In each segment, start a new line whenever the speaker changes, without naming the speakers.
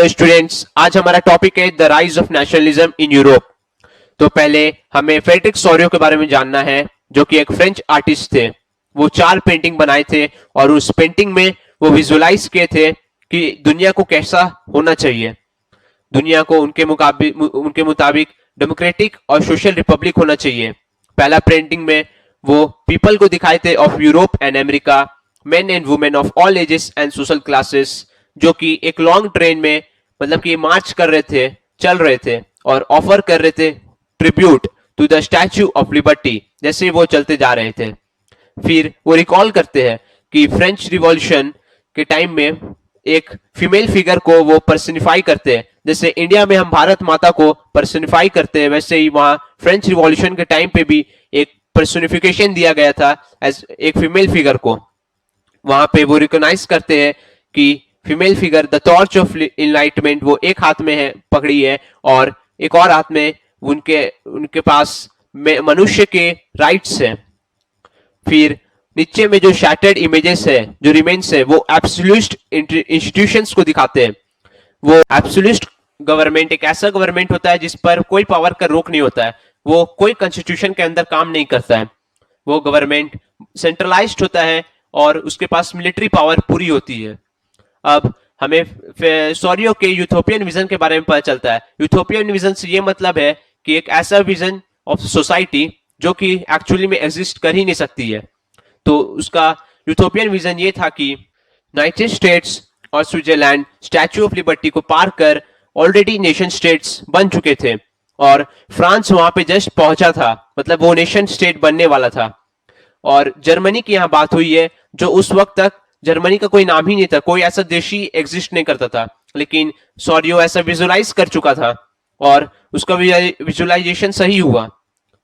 Hello students, आज हमारा topic है the rise of nationalism in Europe. तो पहले हमें फ्रेडरिक सोरियो के बारे में जानना है, जो कि एक फ्रेंच आर्टिस्ट थे। वो 4 पेंटिंग बनाए थे और उस पेंटिंग में वो विजुलाइज किए थे कि दुनिया को कैसा होना चाहिए। दुनिया को उनके मुताबिक डेमोक्रेटिक और सोशल रिपब्लिक होना चाहिए। पहला पेंटिंग में वो पीपल को दिखाए थे of Europe and America, main and women of all ages and social classes, जो कि एक लॉन्ग ट्रेन में मतलब कि मार्च कर रहे थे, चल रहे थे और ऑफर कर रहे थे tribute to the Statue of Liberty जैसे वो चलते जा रहे थे। फिर वो रिकॉल करते हैं कि फ्रेंच रिवॉल्यूशन के टाइम में एक फीमेल फिगर को वो पर्सनिफाई करते हैं। जैसे इंडिया में हम भारत माता को पर्सनिफाई करते हैं, वैसे ही वहां फ्रेंच रिवॉल्यूशन के टाइम पे भी एक पर्सनिफिकेशन दिया गया था एज एक फीमेल फिगर को। वहां पे वो रिकॉग्नाइज करते हैं कि female figure the torch of enlightenment वो एक हाथ में है पकड़ी है और एक और हाथ में उनके पास मनुष्य के राइट्स है। फिर नीचे में जो शैटर्ड इमेजेस है, जो रिमेन्स है, वो एब्सोल्यूट इंस्टीट्यूशंस को दिखाते हैं। वो एब्सोल्यूट गवर्नमेंट एक ऐसा गवर्नमेंट होता है जिस पर कोई पावर का रोक नहीं होता है, वो कोई कॉन्स्टिट्यूशन के अंदर काम नहीं करता है। वो गवर्नमेंट सेंट्रलाइज्ड होता है और उसके पास मिलिट्री पावर पूरी होती है। अब हमें सोरियो के यूथोपियन विजन के बारे में पता चलता है। यूथोपियन विजन से ये मतलब है कि एक ऐसा विजन ऑफ सोसाइटी जो कि एक्चुअली में एग्जिस्ट कर ही नहीं सकती है। तो उसका यूथोपियन विजन ये था कि यूनाइटेड स्टेट्स और स्विट्जरलैंड स्टैच्यू ऑफ लिबर्टी को पार कर ऑलरेडी नेशन स्टेट्स बन चुके थे और फ्रांस वहां पे जस्ट पहुंचा था, मतलब वो नेशन स्टेट बनने वाला था। और जर्मनी की यहाँ बात हुई है, जो उस वक्त तक जर्मनी का कोई नाम ही नहीं था, कोई ऐसा देश ही एग्जिस्ट नहीं करता था। लेकिन सोरियो ऐसा विजुलाइज कर चुका था और उसका विजुलाइजेशन सही हुआ,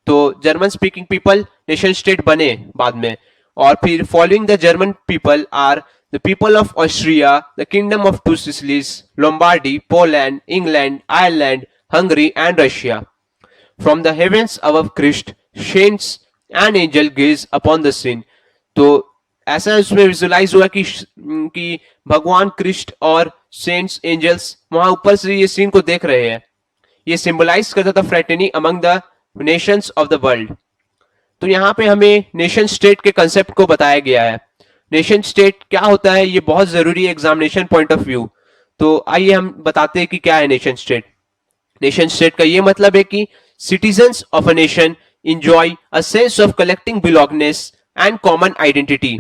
तो German speaking people nation state बने बाद में। और फिर following the German people are the people of Austria, the kingdom of Two Sicilies, Lombardy, Poland, England, Ireland, Hungary and Russia. From the heavens above Christ, saints and angel gaze upon the scene. तो ऐसा उसमें visualise हुआ कि भगवान कृष्ण और cents angels वहां ऊपर से ये सीन को देख रहे हैं। ये सिंबलाइज करता था fraternity among the Nations of the world. तो यहाँ पे हमें नेशन स्टेट के कंसेप्ट को बताया गया है। नेशन स्टेट क्या होता है, ये बहुत जरूरी है एग्जामिनेशन पॉइंट ऑफ व्यू। तो आइए हम बताते हैं कि क्या है नेशन स्टेट। नेशन स्टेट का ये मतलब है कि citizens of a nation enjoy a sense of collecting belongingness and common identity।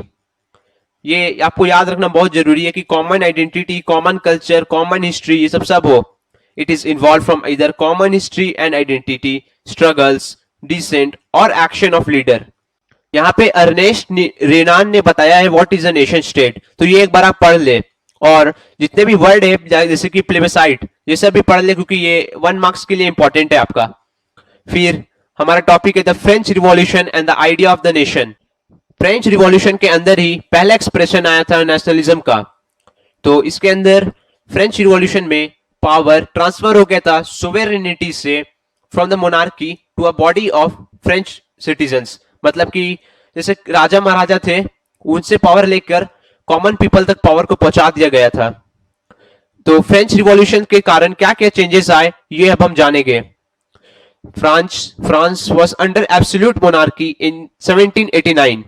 ये आपको याद रखना बहुत जरूरी है कि common identity, common culture, common history, ये सब हो। इट इज इन्वॉल्व फ्रॉम इधर common history and identity, struggles, descent और एक्शन ऑफ लीडर। यहाँ पे अर्नेस्ट रेनान ने बताया है what is a nation state. तो ये एक बार आप पढ़ ले और जितने भी वर्ड है जैसे कि प्लेबिसाइट, ये सब भी पढ़ ले क्योंकि ये 1 मार्क्स के लिए इंपॉर्टेंट है आपका। फिर हमारा टॉपिक है the French revolution and the idea of the nation. French revolution के अंदर ही पहला एक्सप्रेशन आया था नेशनलिज्म का। तो इसके अंदर फ्रेंच रिवॉल्यूशन में पावर ट्रांसफर हो गया था सोवेरेनिटी से from the monarchy to a body of French citizens. मतलब कि जैसे राजा महाराजा थे, उनसे पावर लेकर कॉमन पीपल तक पावर को पहुंचा दिया गया था। तो फ्रेंच रिवॉल्यूशन के कारण क्या क्या चेंजेस आए, ये अब हम जानेंगे। France was under absolute monarchy in 1789.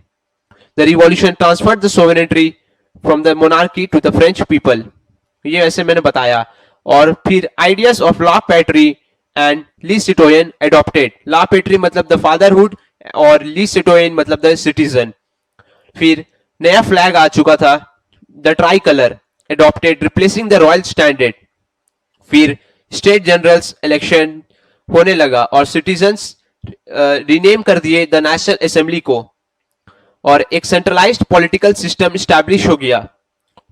The revolution transferred the sovereignty from the monarchy to the French people. ये ऐसे मैंने बताया। और फिर ideas of law patrie and le citoyen adopted. law patrie मतलब the fatherhood और le citoyen मतलब the citizen। फिर नया फ्लैग आ चुका था, the tricolor adopted replacing the royal standard। फिर स्टेट जनरल्स इलेक्शन होने लगा और सिटीजन्स रीनेम कर दिए द नेशनल असेंबली को और एक सेंट्रलाइज्ड पॉलिटिकल सिस्टम स्टैब्लिश हो गया।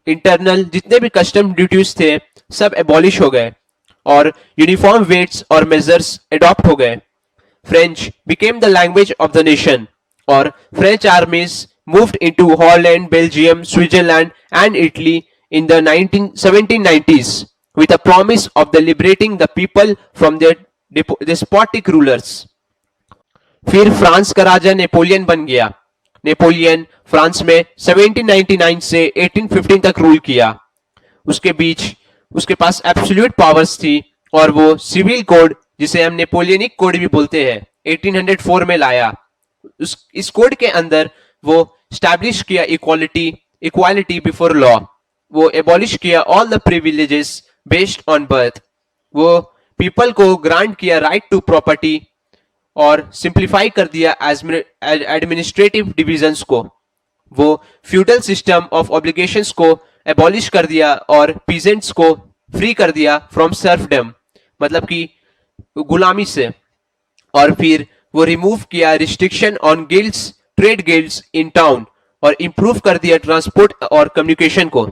इंटरनल जितने भी कस्टम ड्यूटीज थे सब एबॉलिश हो गए और यूनिफॉर्म वेट्स और मेजर्स अडॉप्ट हो गए। French became the language of the nation और French armies moved into Holland, Belgium, Switzerland and Italy in the 1790s with a promise of the liberating the people from their despotic rulers। फिर France का राजा Napoleon बन गया। Napoleon France में 1799 से 1815 तक rule किया। उसके बीच उसके पास एब्सोल्यूट पावर्स थी और वो सिविल कोड, जिसे हम नेपोलियनिक कोड भी बोलते हैं, 1804 में लाया। इस कोड के अंदर वो स्टैब्लिश किया इक्वालिटी बिफोर लॉ। वो एबॉलिश किया all the privileges based on birth. वो पीपल को ग्रांट किया राइट टू प्रॉपर्टी और सिंप्लीफाई कर दिया एडमिनिस्ट्रेटिव डिविजन्स को। वो फ्यूडल सिस्टम ऑफ ऑब्लिगेशंस को एबॉलिश कर दिया और पीजेंट्स को फ्री कर दिया फ्रॉम सर्फडम, मतलब कि गुलामी से। और फिर वो रिमूव किया restriction on guilds, trade guilds in town, और इंप्रूव कर दिया ट्रांसपोर्ट और कम्युनिकेशन को।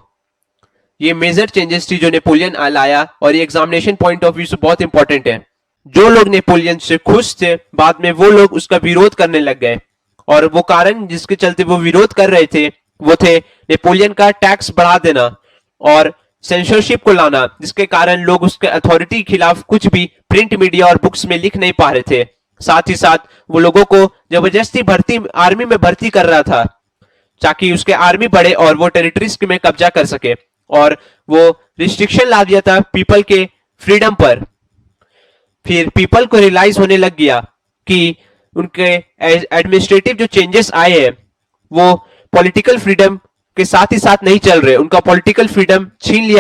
ये मेजर चेंजेस थी जो नेपोलियन लाया, और ये एग्जामिनेशन पॉइंट ऑफ व्यू से बहुत इंपॉर्टेंट है। जो लोग नेपोलियन से खुश थे, बाद में वो लोग उसका विरोध करने लग गए, और वो कारण जिसके चलते वो विरोध कर रहे थे वो थे नेपोलियन का टैक्स बढ़ा देना और सेंसरशिप को लाना, जिसके कारण लोग उसके अथॉरिटी के खिलाफ कुछ भी प्रिंट मीडिया और बुक्स में लिख नहीं पा रहे थे। साथ ही साथ वो लोगों को जबरदस्ती आर्मी में भर्ती कर रहा था ताकि उसके आर्मी बढ़े और वो टेरिटरीज में कब्जा कर सके, और वो रिस्ट्रिक्शन ला दिया था पीपल के फ्रीडम पर। फिर पीपल को रियलाइज होने लग गया कि उनके एडमिनिस्ट्रेटिव जो चेंजेस आए हैं वो पॉलिटिकल फ्रीडम के साथ ही साथ नहीं चल रहे, उनका पॉलिटिकल फ्रीडम छीन लिया